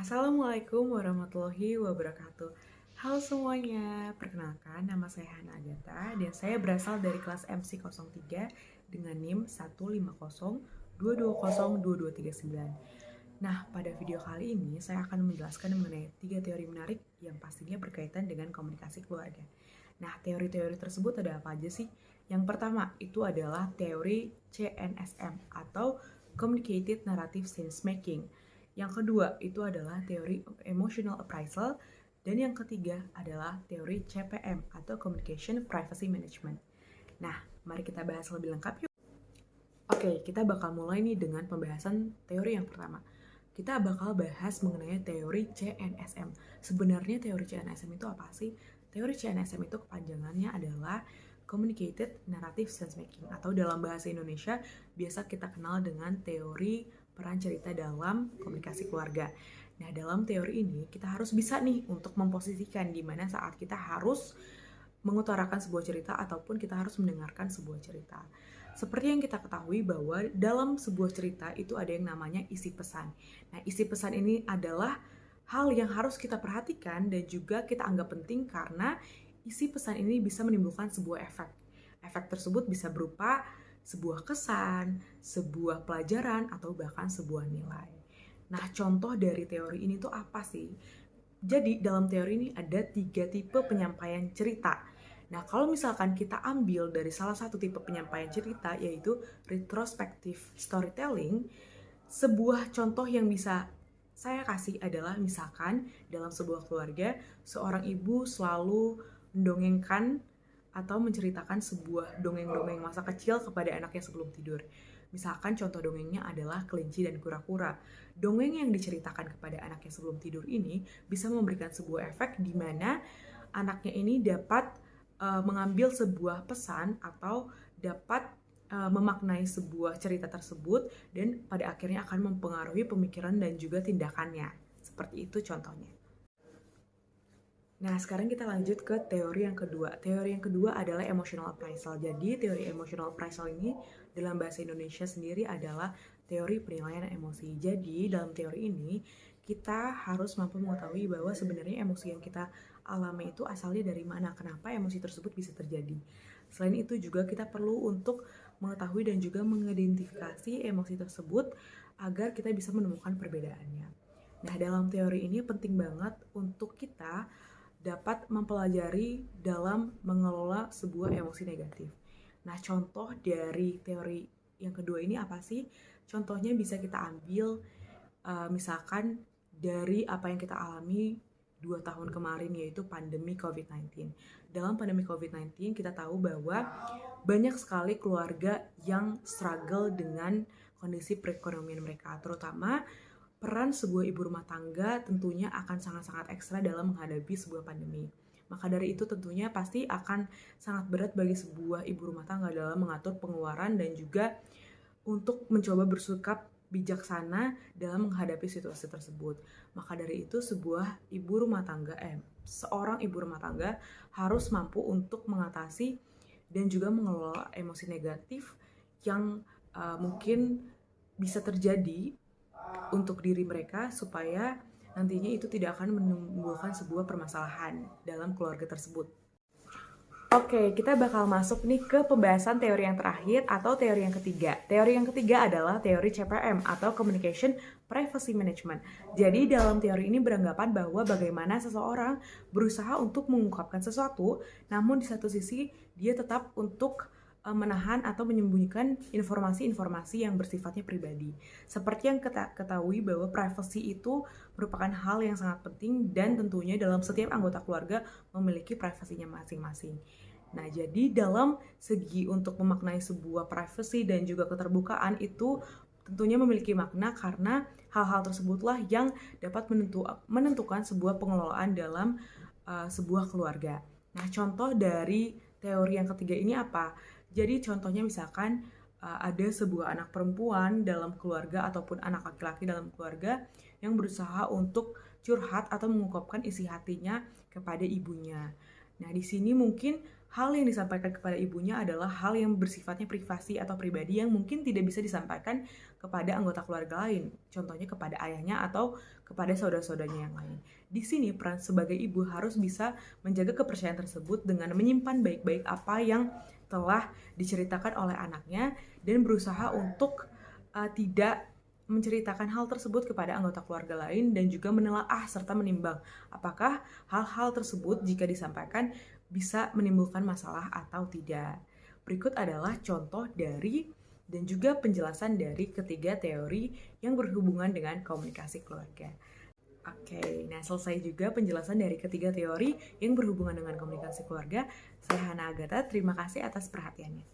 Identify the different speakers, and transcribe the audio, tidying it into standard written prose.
Speaker 1: Assalamualaikum warahmatullahi wabarakatuh. Halo semuanya, perkenalkan nama saya Hana Agatha dan saya berasal dari kelas MC03 dengan NIM 15022022239. Nah, pada video kali ini saya akan menjelaskan mengenai 3 teori menarik yang pastinya berkaitan dengan komunikasi keluarga. Nah, teori-teori tersebut ada apa aja sih? Yang pertama, itu adalah teori CNSM atau Communicated Narrative Sense Making. Yang kedua, itu adalah teori Emotional Appraisal. Dan yang ketiga adalah teori CPM atau Communication Privacy Management. Nah, mari kita bahas lebih lengkap yuk. Oke, kita bakal mulai nih dengan pembahasan teori yang pertama. Kita bakal bahas mengenai teori CNSM. Sebenarnya teori CNSM itu apa sih? Teori CNSM itu kepanjangannya adalah Communicated Narrative Sense Making, atau dalam bahasa Indonesia biasa kita kenal dengan teori peran cerita dalam komunikasi keluarga. Nah, dalam teori ini kita harus bisa nih untuk memposisikan di mana saat kita harus mengutarakan sebuah cerita ataupun kita harus mendengarkan sebuah cerita. Seperti yang kita ketahui bahwa dalam sebuah cerita itu ada yang namanya isi pesan. Nah, isi pesan ini adalah hal yang harus kita perhatikan dan juga kita anggap penting karena isi pesan ini bisa menimbulkan sebuah efek. Efek tersebut bisa berupa sebuah kesan, sebuah pelajaran, atau bahkan sebuah nilai. Nah, contoh dari teori ini tuh apa sih? Jadi, dalam teori ini ada 3 tipe penyampaian cerita. Nah, kalau misalkan kita ambil dari salah satu tipe penyampaian cerita, yaitu retrospective storytelling, sebuah contoh yang bisa saya kasih adalah misalkan dalam sebuah keluarga, seorang ibu selalu mendongengkan atau menceritakan sebuah dongeng-dongeng masa kecil kepada anaknya sebelum tidur. Misalkan contoh dongengnya adalah kelinci dan kura-kura. Dongeng yang diceritakan kepada anaknya sebelum tidur ini bisa memberikan sebuah efek di mana anaknya ini dapat mengambil sebuah pesan atau dapat memaknai sebuah cerita tersebut dan pada akhirnya akan mempengaruhi pemikiran dan juga tindakannya. Seperti itu contohnya. Nah, sekarang kita lanjut ke teori yang kedua. Teori yang kedua adalah emotional appraisal. Jadi, teori emotional appraisal ini dalam bahasa Indonesia sendiri adalah teori penilaian emosi. Jadi, dalam teori ini, kita harus mampu mengetahui bahwa sebenarnya emosi yang kita alami itu asalnya dari mana, kenapa emosi tersebut bisa terjadi. Selain itu juga kita perlu untuk mengetahui dan juga mengidentifikasi emosi tersebut agar kita bisa menemukan perbedaannya. Nah, dalam teori ini penting banget untuk kita dapat mempelajari dalam mengelola sebuah emosi negatif. Nah, contoh dari teori yang kedua ini apa sih? Contohnya bisa kita ambil misalkan dari apa yang kita alami 2 tahun kemarin, yaitu pandemi COVID-19. Dalam pandemi COVID-19 kita tahu bahwa banyak sekali keluarga yang struggle dengan kondisi perekonomian mereka, terutama peran sebuah ibu rumah tangga tentunya akan sangat-sangat ekstra dalam menghadapi sebuah pandemi. Maka dari itu tentunya pasti akan sangat berat bagi sebuah ibu rumah tangga dalam mengatur pengeluaran dan juga untuk mencoba bersikap bijaksana dalam menghadapi situasi tersebut. Maka dari itu seorang ibu rumah tangga harus mampu untuk mengatasi dan juga mengelola emosi negatif yang mungkin bisa terjadi untuk diri mereka supaya nantinya itu tidak akan menimbulkan sebuah permasalahan dalam keluarga tersebut. Oke, kita bakal masuk nih ke pembahasan teori yang terakhir atau teori yang ketiga. Teori yang ketiga adalah teori CPM atau Communication Privacy Management. Jadi dalam teori ini beranggapan bahwa bagaimana seseorang berusaha untuk mengungkapkan sesuatu, namun di satu sisi dia tetap untuk menahan atau menyembunyikan informasi-informasi yang bersifatnya pribadi. Seperti yang kita ketahui bahwa privacy itu merupakan hal yang sangat penting dan tentunya dalam setiap anggota keluarga memiliki privasinya masing-masing. Nah, jadi dalam segi untuk memaknai sebuah privacy dan juga keterbukaan itu tentunya memiliki makna karena hal-hal tersebutlah yang dapat menentukan sebuah pengelolaan dalam sebuah keluarga. Nah, contoh dari teori yang ketiga ini apa? Jadi contohnya misalkan ada sebuah anak perempuan dalam keluarga ataupun anak laki-laki dalam keluarga yang berusaha untuk curhat atau mengungkapkan isi hatinya kepada ibunya. Nah, di sini mungkin hal yang disampaikan kepada ibunya adalah hal yang bersifatnya privasi atau pribadi yang mungkin tidak bisa disampaikan kepada anggota keluarga lain, contohnya kepada ayahnya atau kepada saudara-saudaranya yang lain. Di sini peran sebagai ibu harus bisa menjaga kepercayaan tersebut dengan menyimpan baik-baik apa yang telah diceritakan oleh anaknya dan berusaha untuk tidak menceritakan hal tersebut kepada anggota keluarga lain dan juga menelaah serta menimbang apakah hal-hal tersebut jika disampaikan bisa menimbulkan masalah atau tidak. Berikut adalah contoh dari dan juga penjelasan dari ketiga teori yang berhubungan dengan komunikasi keluarga. Oke, nah selesai juga penjelasan dari ketiga teori yang berhubungan dengan komunikasi keluarga. Saya Hana Agatha, terima kasih atas perhatiannya.